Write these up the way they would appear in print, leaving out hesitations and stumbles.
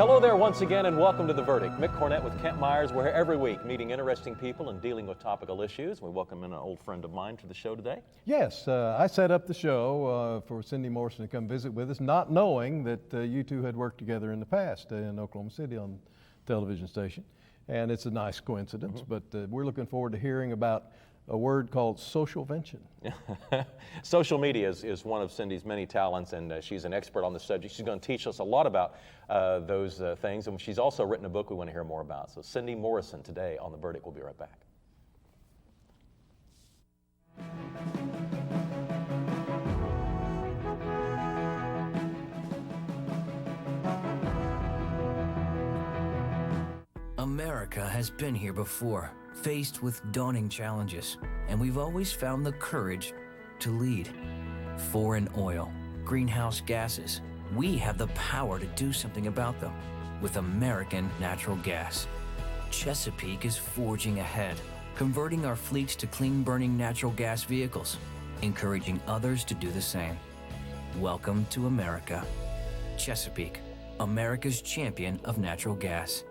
Hello there once again and welcome to The Verdict. Mick Cornett with Kent Myers. We're here every week meeting interesting people and dealing with topical issues. We welcome in an old friend of mine to the show today. Yes, I set up the show for Cindy Morrison to come visit with us, not knowing that you two had worked together in the past in Oklahoma City on television station. And it's a nice coincidence, but we're looking forward to hearing about a word called socialvention. Social media is one of Cindy's many talents, and she's an expert on the subject. She's going to teach us a lot about those things, and she's also written a book we want to hear more about. So Cindy Morrison today on The Verdict. We'll be right back. America has been here before, faced with daunting challenges, and we've always found the courage to lead. Foreign oil, greenhouse gases, we have the power to do something about them with American natural gas. Chesapeake is forging ahead, converting our fleets to clean-burning natural gas vehicles, encouraging others to do the same. Welcome to America. Chesapeake, America's champion of natural gas.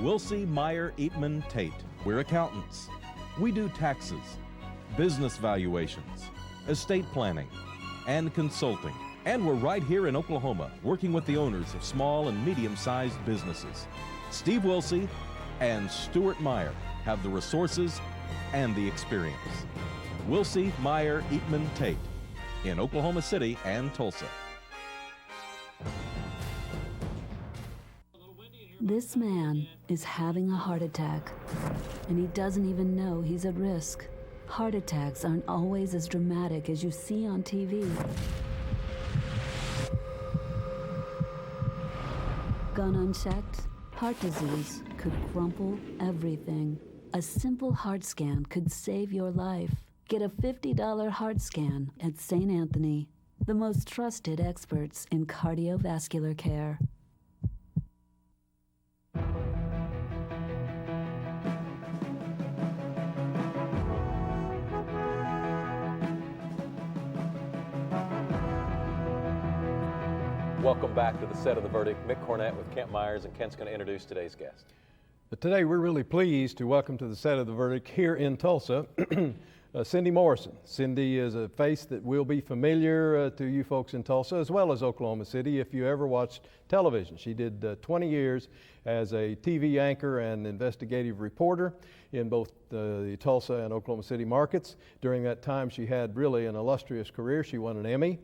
Wilsey, Meyer, Eatman, Tate. We're accountants. We do taxes, business valuations, estate planning, and consulting. And we're right here in Oklahoma, working with the owners of small and medium-sized businesses. Steve Wilsey and Stuart Meyer have the resources and the experience. Wilsey, Meyer, Eatman, Tate in Oklahoma City and Tulsa. This man is having a heart attack, and he doesn't even know he's at risk. Heart attacks aren't always as dramatic as you see on TV. Gone unchecked, heart disease could crumple everything. A simple heart scan could save your life. Get a $50 heart scan at St. Anthony, the most trusted experts in cardiovascular care. Welcome back to the set of The Verdict. Mick Cornett with Kent Myers, and Kent's going to introduce today's guest. But today we're really pleased to welcome to the set of The Verdict here in Tulsa, Cindy Morrison. Cindy is a face that will be familiar to you folks in Tulsa as well as Oklahoma City if you ever watched television. She did 20 years as a TV anchor and investigative reporter in both the Tulsa and Oklahoma City markets. During that time she had really an illustrious career. She won an Emmy.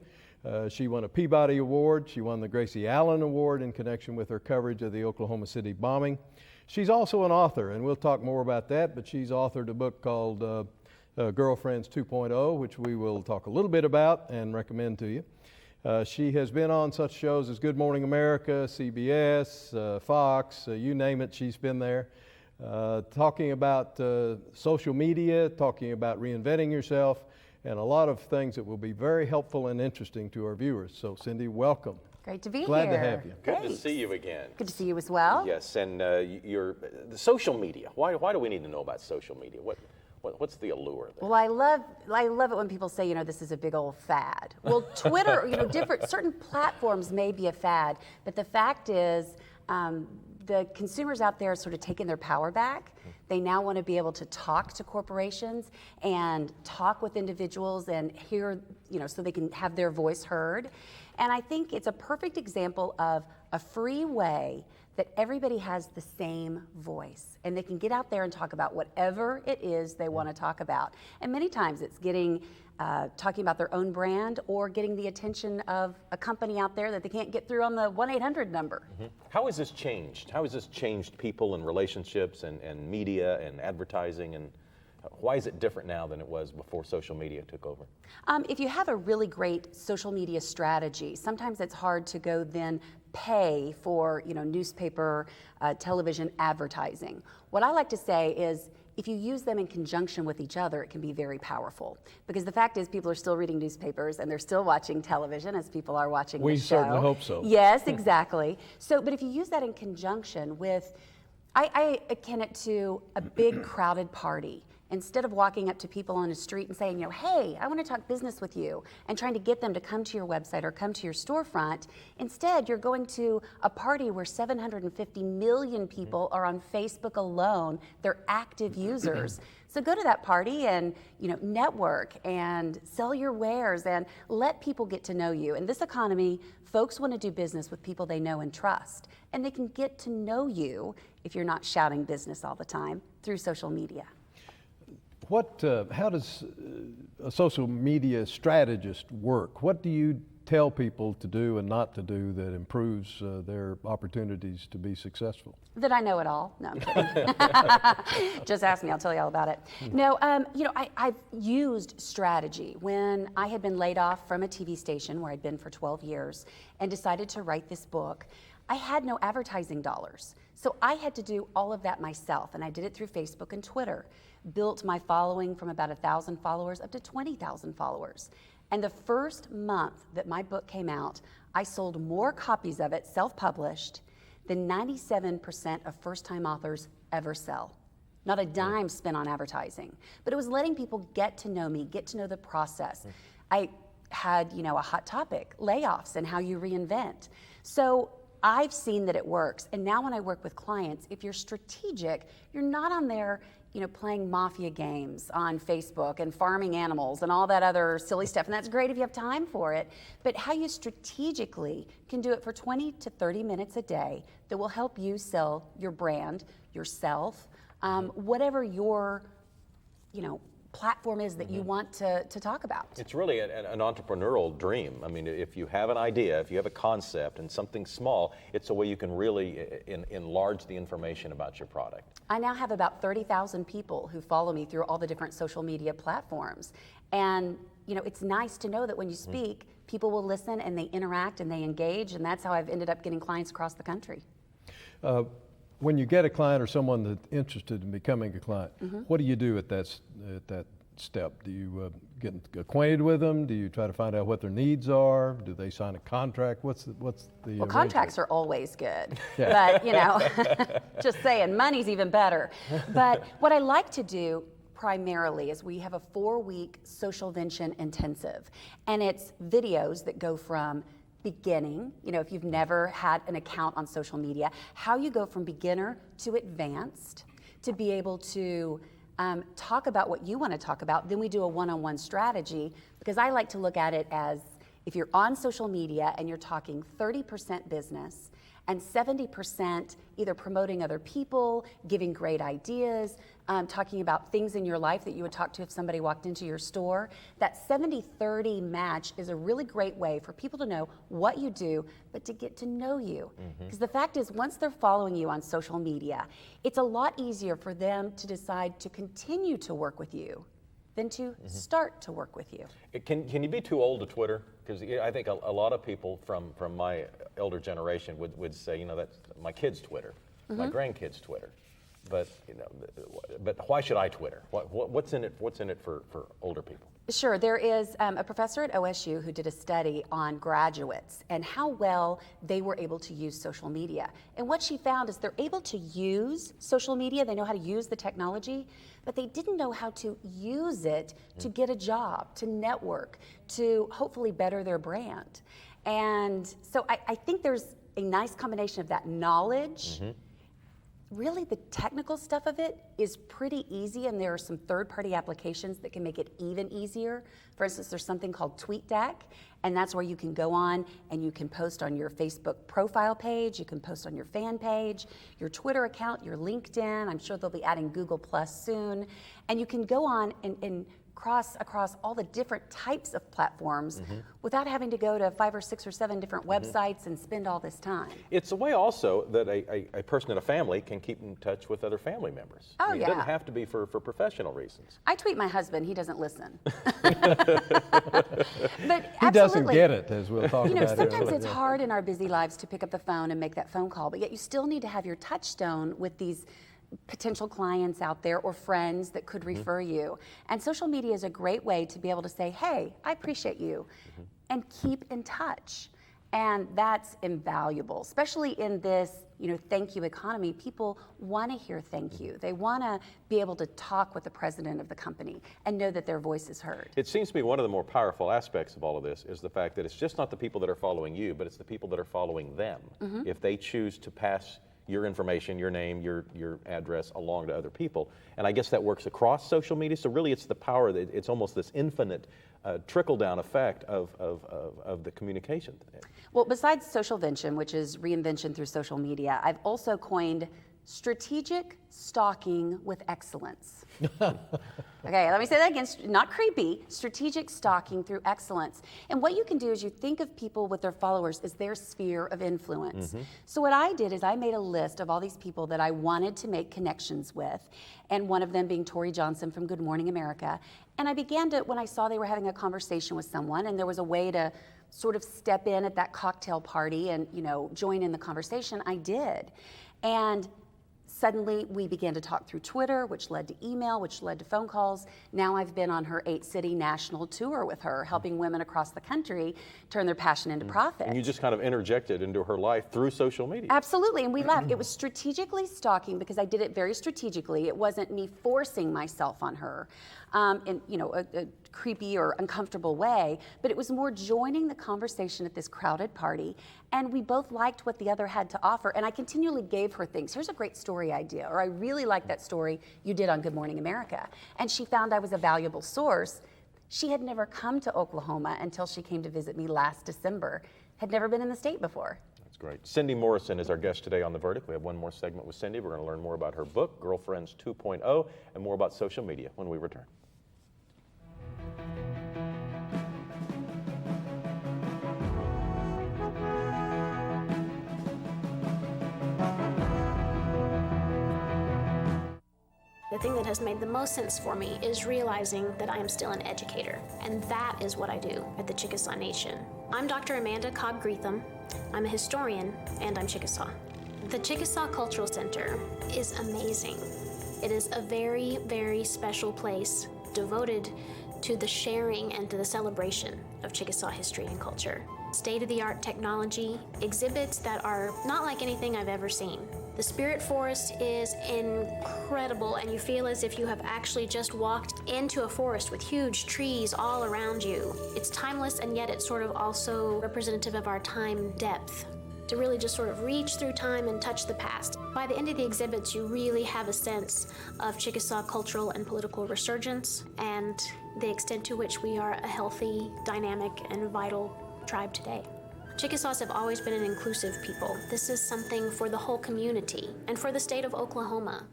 She won a Peabody Award. She won the Gracie Allen Award in connection with her coverage of the Oklahoma City bombing. She's also an author, and we'll talk more about that, but she's authored a book called Girlfriends 2.0, which we will talk a little bit about and recommend to you. She has been on such shows as Good Morning America, CBS, Fox, you name it, she's been there. Talking about social media, talking about reinventing yourself, and a lot of things that will be very helpful and interesting to our viewers. So Cindy, welcome. Great to be Glad here. to have you. Good to see you again. Good to see you as well. Yes, and the social media. Why do we need to know about social media? What's the allure there? Well, I love it when people say, this is a big old fad. Well, Twitter, certain platforms may be a fad, but the fact is, the consumers out there are sort of taking their power back. They now want to be able to talk to corporations and talk with individuals and hear, so they can have their voice heard. And I think it's a perfect example of a free way that everybody has the same voice and they can get out there and talk about whatever it is they want to talk about. And many times it's talking about their own brand or getting the attention of a company out there that they can't get through on the 1-800 number. Mm-hmm. How has this changed? How has this changed people and relationships and media and advertising Why is it different now than it was before social media took over? If you have a really great social media strategy, sometimes it's hard to go then pay for newspaper, television advertising. What I like to say is, if you use them in conjunction with each other, it can be very powerful. Because the fact is, people are still reading newspapers and they're still watching television as people are watching the show. We certainly hope so. Yes, exactly. But if you use that in conjunction with, I akin it to a big crowded party. Instead of walking up to people on the street and saying, hey, I want to talk business with you, and trying to get them to come to your website or come to your storefront, instead you're going to a party where 750 million people are on Facebook alone. They're active users. So go to that party and network and sell your wares and let people get to know you. In this economy, folks want to do business with people they know and trust, and they can get to know you if you're not shouting business all the time through social media. How does a social media strategist work? What do you tell people to do and not to do that improves their opportunities to be successful? That I know it all. No, I'm kidding. Just ask me, I'll tell you all about it. No, I've used strategy when I had been laid off from a TV station where I'd been for 12 years and decided to write this book. I had no advertising dollars. So I had to do all of that myself, and I did it through Facebook and Twitter. Built my following from about 1,000 followers up to 20,000 followers. And the first month that my book came out, I sold more copies of it, self-published, than 97% of first-time authors ever sell. Not a dime spent on advertising. But it was letting people get to know me, get to know the process. I had, a hot topic, layoffs and how you reinvent. So I've seen that it works. And now when I work with clients, if you're strategic, you're not on there playing mafia games on Facebook and farming animals and all that other silly stuff. And that's great if you have time for it. But how you strategically can do it for 20 to 30 minutes a day that will help you sell your brand, yourself, whatever your, platform is that you want to talk about. It's really an entrepreneurial dream. I mean, if you have an idea, if you have a concept and something small, it's a way you can really enlarge the information about your product. I now have about 30,000 people who follow me through all the different social media platforms. And, it's nice to know that when you speak, people will listen and they interact and they engage, and that's how I've ended up getting clients across the country. When you get a client or someone that's interested in becoming a client, what do you do at that step? Do you get acquainted with them? Do you try to find out what their needs are? Do they sign a contract? What's the Well, contracts are always good, but just saying, money's even better. But what I like to do primarily is we have a 4-week Socialvention intensive, and it's videos that go from beginning, if you've never had an account on social media, how you go from beginner to advanced to be able to talk about what you want to talk about. Then we do a one-on-one strategy, because I like to look at it as, if you're on social media and you're talking 30% business and 70% either promoting other people, giving great ideas, talking about things in your life that you would talk to if somebody walked into your store, that 70-30 match is a really great way for people to know what you do, but to get to know you. Because the fact is, once they're following you on social media, it's a lot easier for them to decide to continue to work with you than to start to work with you. Can you be too old to Twitter? Because I think a lot of people from my elder generation would say, that's my kids' Twitter, my grandkids' Twitter. But but why should I Twitter? What's in it for older people? Sure, there is a professor at OSU who did a study on graduates and how well they were able to use social media. And what she found is they're able to use social media, they know how to use the technology, but they didn't know how to use it to get a job, to network, to hopefully better their brand. And so I think there's a nice combination of that knowledge. Really, the technical stuff of it is pretty easy, and there are some third-party applications that can make it even easier. For instance, there's something called TweetDeck, and that's where you can go on and you can post on your Facebook profile page, you can post on your fan page, your Twitter account, your LinkedIn. I'm sure they'll be adding Google Plus soon. And you can go on and across all the different types of platforms without having to go to 5 or 6 or 7 different websites and spend all this time. It's a way also that a person in a family can keep in touch with other family members. Oh, It yeah. doesn't have to be for professional reasons. I tweet my husband, he doesn't listen. But He doesn't absolutely. get it, as we'll talk You know, about sometimes here. it's hard in our busy lives to pick up the phone and make that phone call, but yet you still need to have your touchstone with these potential clients out there or friends that could refer you. And social media is a great way to be able to say, hey, I appreciate you, and keep in touch. And that's invaluable, especially in this, thank you economy. People want to hear thank you. They want to be able to talk with the president of the company and know that their voice is heard. It seems to me one of the more powerful aspects of all of this is the fact that it's just not the people that are following you, but it's the people that are following them. If they choose to pass your information, your name, your address along to other people. And I guess that works across social media. So really it's the power, that it's almost this infinite trickle-down effect of the communication. Well, besides Socialvention, which is reinvention through social media, I've also coined strategic stalking with excellence. Okay, let me say that again, not creepy, strategic stalking through excellence. And what you can do is you think of people with their followers as their sphere of influence. So what I did is I made a list of all these people that I wanted to make connections with, and one of them being Tori Johnson from Good Morning America. And I began to, when I saw they were having a conversation with someone and there was a way to sort of step in at that cocktail party and, join in the conversation, I did. And suddenly we began to talk through Twitter, which led to email, which led to phone calls. Now I've been on her 8-city national tour with her, helping women across the country turn their passion into profit. And you just kind of interjected into her life through social media. Absolutely, and we laughed. It was strategically stalking because I did it very strategically. It wasn't me forcing myself on her in a creepy or uncomfortable way, but it was more joining the conversation at this crowded party, and we both liked what the other had to offer, and I continually gave her things. Here's a great story idea, or I really like that story you did on Good Morning America. And she found I was a valuable source. She had never come to Oklahoma until she came to visit me last December, had never been in the state before. That's great. Cindy Morrison is our guest today on The Verdict. We have one more segment with Cindy. We're going to learn more about her book, Girlfriends 2.0, and more about social media when we return. The thing that has made the most sense for me is realizing that I am still an educator, and that is what I do at the Chickasaw Nation. I'm Dr. Amanda Cobb-Greetham. I'm a historian, and I'm Chickasaw. The Chickasaw Cultural Center is amazing. It is a very, very special place devoted to the sharing and to the celebration of Chickasaw history and culture. State-of-the-art technology, exhibits that are not like anything I've ever seen. The Spirit Forest is incredible, and you feel as if you have actually just walked into a forest with huge trees all around you. It's timeless, and yet it's sort of also representative of our time depth, to really just sort of reach through time and touch the past. By the end of the exhibits, you really have a sense of Chickasaw cultural and political resurgence and the extent to which we are a healthy, dynamic, and vital tribe today. Chickasaws have always been an inclusive people. This is something for the whole community and for the state of Oklahoma.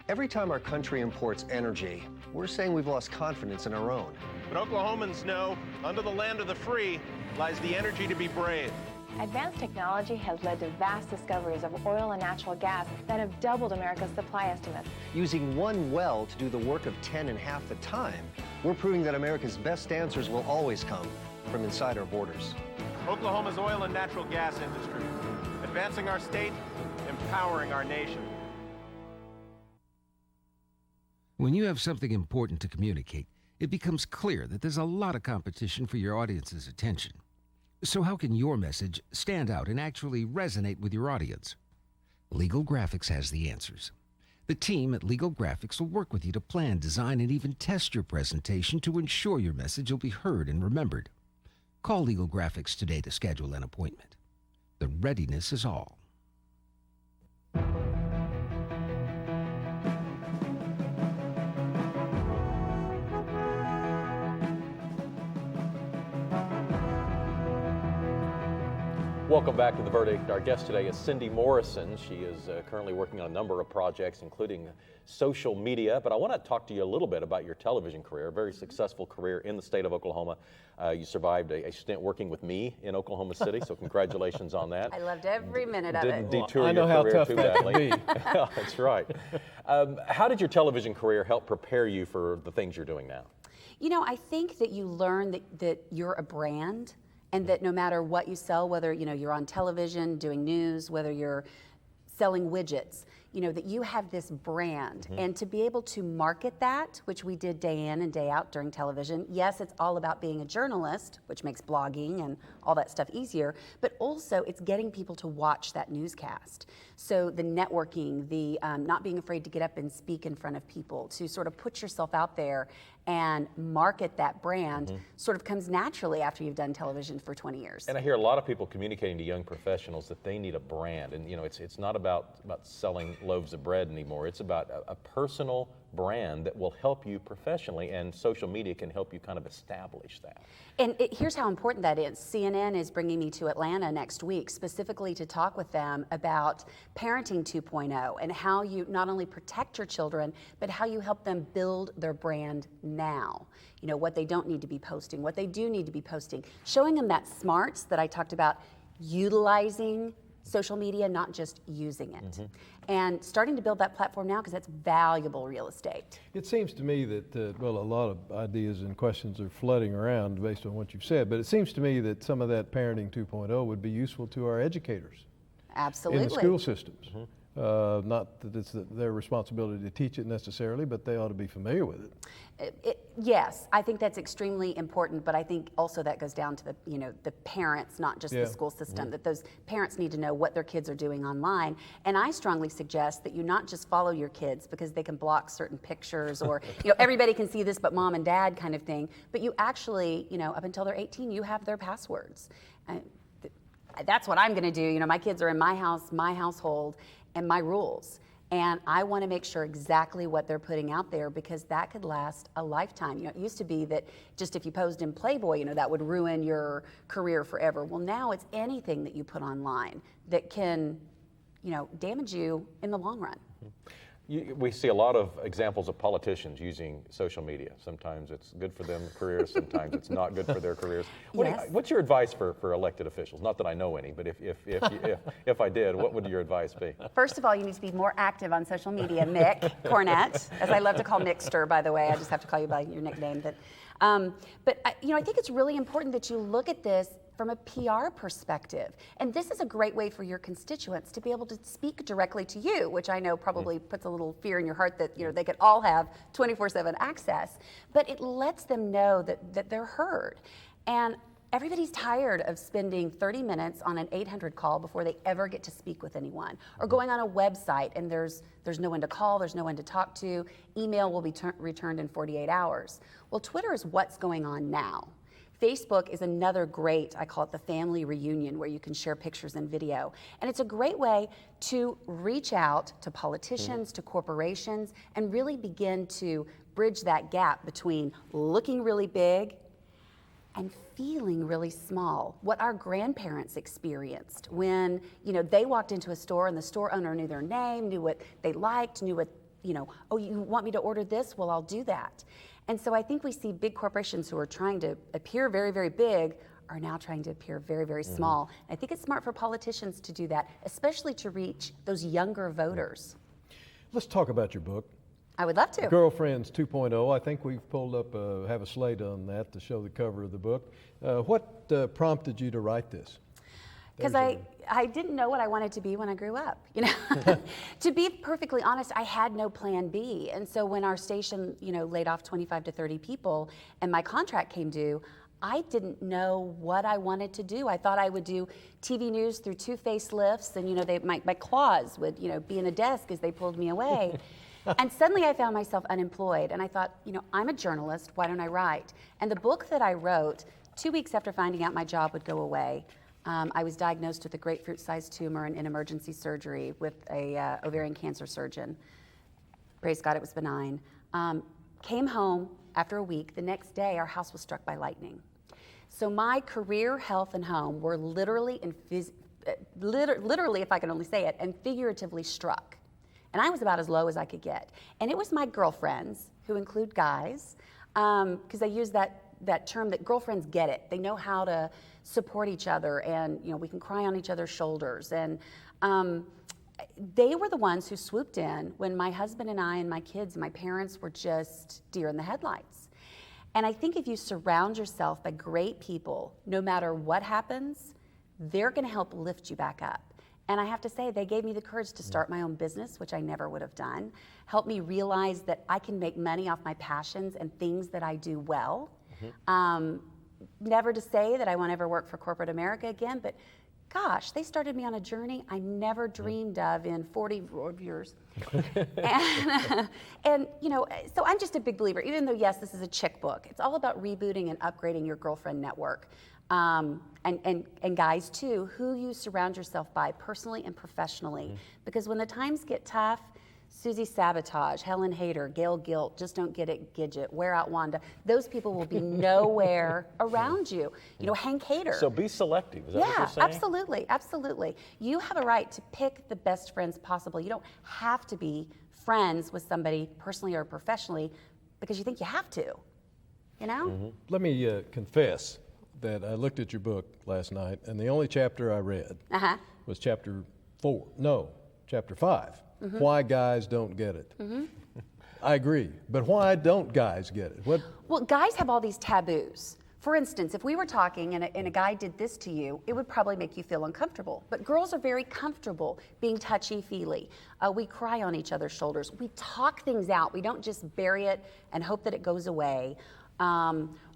Every time our country imports energy, we're saying we've lost confidence in our own. But Oklahomans know, under the land of the free lies the energy to be brave. Advanced technology has led to vast discoveries of oil and natural gas that have doubled America's supply estimates. Using one well to do the work of 10 in half the time, we're proving that America's best answers will always come from inside our borders. Oklahoma's oil and natural gas industry, advancing our state, empowering our nation. When you have something important to communicate, it becomes clear that there's a lot of competition for your audience's attention. So how can your message stand out and actually resonate with your audience? Legal Graphics has the answers. The team at Legal Graphics will work with you to plan, design, and even test your presentation to ensure your message will be heard and remembered. Call Legal Graphics today to schedule an appointment. The readiness is all. Welcome back to The Verdict. Our guest today is Cindy Morrison. She is currently working on a number of projects, including social media. But I want to talk to you a little bit about your television career, a very successful career in the state of Oklahoma. You survived a stint working with me in Oklahoma City, so congratulations on that. I loved every minute of Didn't it. detour I know your how career tough too that can badly. be. That's right. How did your television career help prepare you for the things you're doing now? You know, I think that you learn that you're a brand, and that no matter what you sell, whether you're on television doing news, whether you're selling widgets, that you have this brand. And to be able to market that, which we did day in and day out during television, yes, it's all about being a journalist, which makes blogging and all that stuff easier, but also it's getting people to watch that newscast. So the networking, the not being afraid to get up and speak in front of people, to sort of put yourself out there and market that brand sort of comes naturally after you've done television for 20 years. And I hear a lot of people communicating to young professionals that they need a brand. And it's not about selling loaves of bread anymore. It's about a personal brand that will help you professionally, and social media can help you kind of establish that. And here's how important that is. CNN is bringing me to Atlanta next week specifically to talk with them about Parenting 2.0 and how you not only protect your children, but how you help them build their brand now. What they don't need to be posting, what they do need to be posting. Showing them that smarts that I talked about, utilizing social media, not just using it. And starting to build that platform now because that's valuable real estate. It seems to me that, a lot of ideas and questions are flooding around based on what you've said, but it seems to me that some of that Parenting 2.0 would be useful to our educators. Absolutely. In the school systems. Not that it's their responsibility to teach it necessarily, but they ought to be familiar with it. Yes, I think that's extremely important, but I think also that goes down to the parents, not just the school system, that those parents need to know what their kids are doing online. And I strongly suggest that you not just follow your kids because they can block certain pictures or everybody can see this but mom and dad kind of thing, but you actually, up until they're 18, you have their passwords. That's what I'm going to do. My kids are in my house, my household, and my rules. And I want to make sure exactly what they're putting out there because that could last a lifetime. It used to be that just if you posed in Playboy, that would ruin your career forever. Well, now it's anything that you put online that can, damage you in the long run. We see a lot of examples of politicians using social media. Sometimes it's good for their careers, sometimes it's not good for their careers. What's your advice for elected officials? Not that I know any, but if I did, what would your advice be? First of all, you need to be more active on social media, Mick Cornett, as I love to call Mickster, by the way. I just have to call you by your nickname. But I think it's really important that you look at this from a PR perspective. And this is a great way for your constituents to be able to speak directly to you, which I know probably puts a little fear in your heart that they could all have 24/7 access, but it lets them know that they're heard. And everybody's tired of spending 30 minutes on an 800 call before they ever get to speak with anyone, or going on a website and there's no one to call, there's no one to talk to, email will be returned in 48 hours. Well, Twitter is what's going on now. Facebook is another great, I call it the family reunion, where you can share pictures and video. And it's a great way to reach out to politicians, to corporations, and really begin to bridge that gap between looking really big and feeling really small. What our grandparents experienced when, they walked into a store and the store owner knew their name, knew what they liked, knew what, oh, you want me to order this? Well, I'll do that. And so I think we see big corporations who are trying to appear very, very big are now trying to appear very, very small. And I think it's smart for politicians to do that, especially to reach those younger voters. Let's talk about your book. I would love to. Girlfriends 2.0. I think we've pulled up, have a slate on that to show the cover of the book. What prompted you to write this? Because I didn't know what I wanted to be when I grew up. To be perfectly honest, I had no plan B. And so when our station, laid off 25 to 30 people and my contract came due, I didn't know what I wanted to do. I thought I would do TV news through 2 facelifts and, my claws would, be in a desk as they pulled me away. And suddenly I found myself unemployed and I thought, I'm a journalist, why don't I write? And the book that I wrote, 2 weeks after finding out my job would go away, I was diagnosed with a grapefruit-sized tumor and in emergency surgery with a ovarian cancer surgeon. Praise God, it was benign. Came home after a week. The next day, our house was struck by lightning. So my career, health, and home were literally and literally, if I can only say it, and figuratively struck. And I was about as low as I could get. And it was my girlfriends, who include guys, because I use that term that girlfriends get it. They know how to support each other, and we can cry on each other's shoulders. And they were the ones who swooped in when my husband and I and my kids and my parents were just deer in the headlights. And I think if you surround yourself by great people, no matter what happens, they're going to help lift you back up. And I have to say, they gave me the courage to start my own business, which I never would have done, helped me realize that I can make money off my passions and things that I do well. Never to say that I won't ever work for corporate America again, but gosh, they started me on a journey I never dreamed of in 40 years. and so I'm just a big believer, even though, yes, this is a chick book. It's all about rebooting and upgrading your girlfriend network. And guys, too, who you surround yourself by personally and professionally. Because when the times get tough, Susie Sabotage, Helen Hayter, Gail Gilt, Just Don't Get It, Gidget, Wear Out Wanda, those people will be nowhere around you. Hank Hayter. So be selective, is that what you're saying? Absolutely, absolutely. You have a right to pick the best friends possible. You don't have to be friends with somebody personally or professionally because you think you have to, Let me confess that I looked at your book last night, and the only chapter I read was chapter 5. Why guys don't get it. I agree, but why don't guys get it? Well, guys have all these taboos. For instance, if we were talking and a guy did this to you, it would probably make you feel uncomfortable. But girls are very comfortable being touchy-feely. We cry on each other's shoulders. We talk things out. We don't just bury it and hope that it goes away.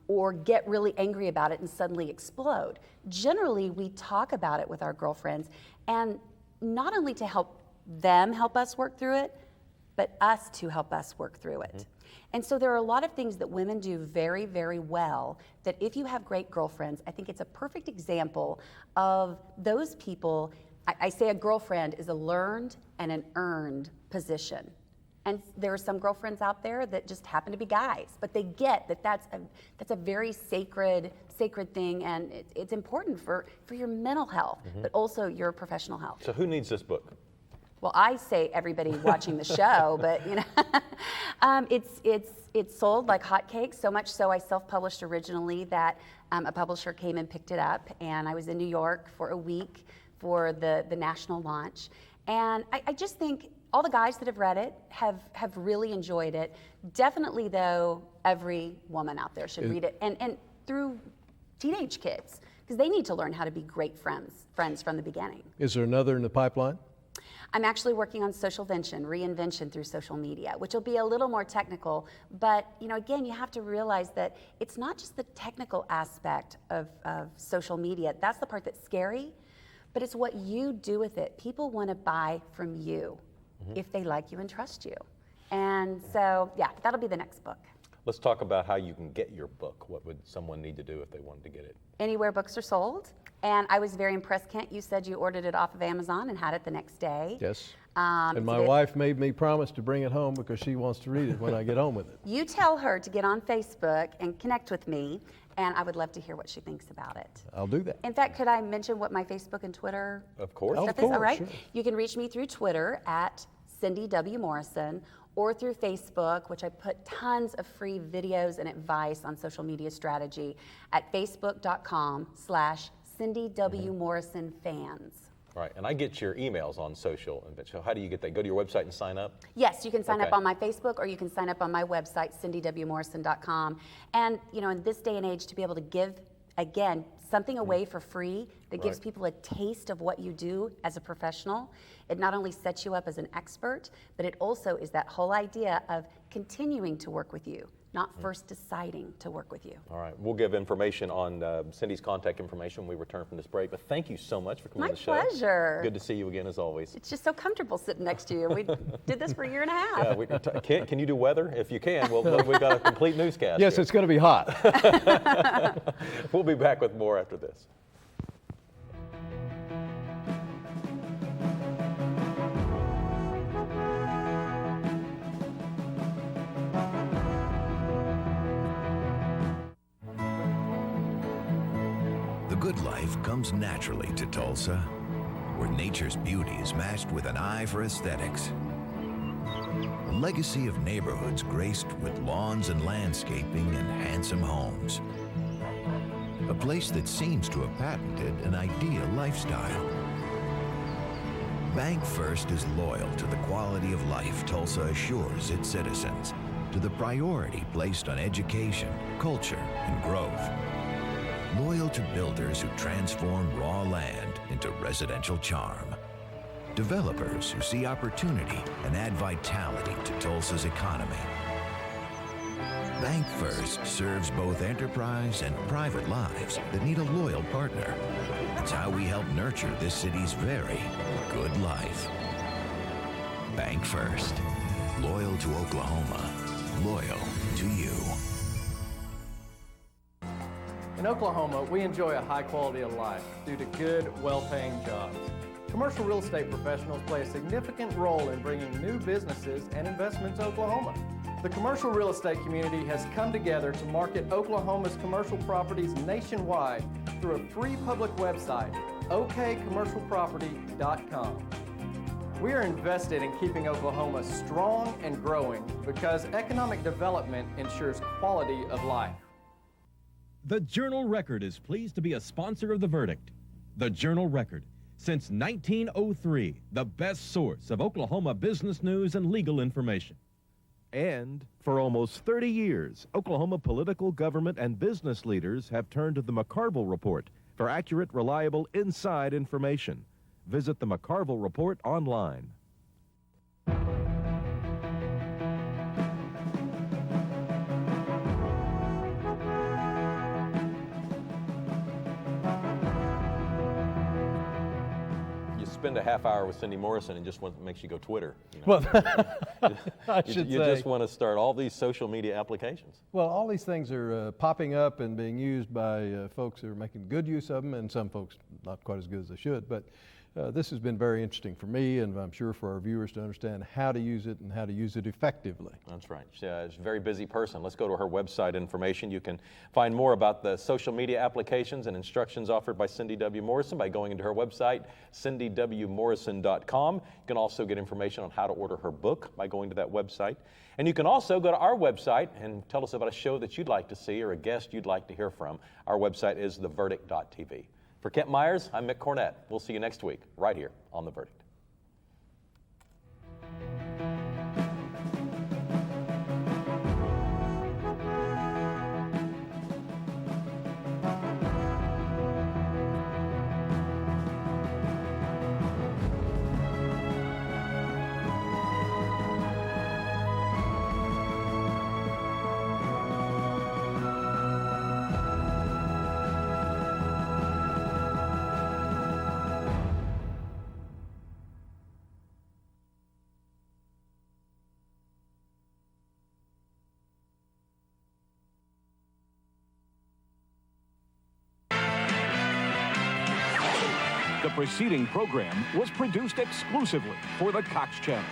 Or get really angry about it and suddenly explode. Generally, we talk about it with our girlfriends, and not only to help them help us work through it, but us to help us work through it. And so there are a lot of things that women do very, very well that if you have great girlfriends, I think it's a perfect example of those people. I say a girlfriend is a learned and an earned position. And there are some girlfriends out there that just happen to be guys, but they get that that's a very sacred thing, and it's important for your mental health, but also your professional health. So who needs this book? Well, I say everybody watching the show, but it's sold like hotcakes, so much so I self-published originally that a publisher came and picked it up, and I was in New York for a week for the national launch. And I just think all the guys that have read it have really enjoyed it. Definitely, though, every woman out there should read it, and through teenage kids, because they need to learn how to be great friends from the beginning. Is there another in the pipeline? I'm actually working on Socialvention, reinvention through social media, which will be a little more technical, but again, you have to realize that it's not just the technical aspect of social media. That's the part that's scary, but it's what you do with it. People want to buy from you if they like you and trust you. And so, yeah, that'll be the next book. Let's talk about how you can get your book. What would someone need to do if they wanted to get it? Anywhere books are sold. And I was very impressed, Kent. You said you ordered it off of Amazon and had it the next day. Yes. And my wife made me promise to bring it home because she wants to read it when I get home with it. You tell her to get on Facebook and connect with me, and I would love to hear what she thinks about it. I'll do that. In fact, could I mention what my Facebook and Twitter Of course. stuff is? All right. Sure. You can reach me through Twitter at Cindy W. Morrison, or through Facebook, which I put tons of free videos and advice on social media strategy at facebook.com/Cindy W. Morrison fans. All right, and I get your emails on social. So how do you get that? Go to your website and sign up? Yes, you can sign up on my Facebook, or you can sign up on my website, cindywmorrison.com. And in this day and age, to be able to give, again, something away for free that gives people a taste of what you do as a professional. It not only sets you up as an expert, but it also is that whole idea of continuing to work with you, not first deciding to work with you. All right, we'll give information on Cindy's contact information when we return from this break, but thank you so much for coming on the show. My pleasure. Good to see you again as always. It's just so comfortable sitting next to you. We did this for a year and a half. Yeah, can you do weather? If you can, we've got a complete newscast. Yes, here. It's going to be hot. We'll be back with more after this. good life comes naturally to Tulsa, where nature's beauty is matched with an eye for aesthetics. A legacy of neighborhoods graced with lawns and landscaping and handsome homes. A place that seems to have patented an ideal lifestyle. Bank First is loyal to the quality of life Tulsa assures its citizens, to the priority placed on education, culture, and growth. Loyal to builders who transform raw land into residential charm. Developers who see opportunity and add vitality to Tulsa's economy. Bank First serves both enterprise and private lives that need a loyal partner. It's how we help nurture this city's very good life. Bank First. Loyal to Oklahoma. Loyal to you. In Oklahoma, we enjoy a high quality of life due to good, well-paying jobs. Commercial real estate professionals play a significant role in bringing new businesses and investments to Oklahoma. The commercial real estate community has come together to market Oklahoma's commercial properties nationwide through a free public website, okcommercialproperty.com. We are invested in keeping Oklahoma strong and growing because economic development ensures quality of life. The Journal-Record is pleased to be a sponsor of The Verdict. The Journal-Record, since 1903, the best source of Oklahoma business news and legal information. And for almost 30 years, Oklahoma political, government, and business leaders have turned to the McCarville Report for accurate, reliable, inside information. Visit the McCarville Report online. Spend a half hour with Cindy Morrison and just makes you go Twitter. You know? Well, I should you say. just want to start all these social media applications. Well, all these things are popping up and being used by folks who are making good use of them, and some folks not quite as good as they should. But this has been very interesting for me, and I'm sure for our viewers to understand how to use it and how to use it effectively. That's right. She's a very busy person. Let's go to her website information. You can find more about the social media applications and instructions offered by Cindy W. Morrison by going into her website, cindywmorrison.com. You can also get information on how to order her book by going to that website. And you can also go to our website and tell us about a show that you'd like to see or a guest you'd like to hear from. Our website is theverdict.tv. For Kent Myers, I'm Mick Cornett. We'll see you next week, right here on The Verdict. The preceding program was produced exclusively for the Cox Channel.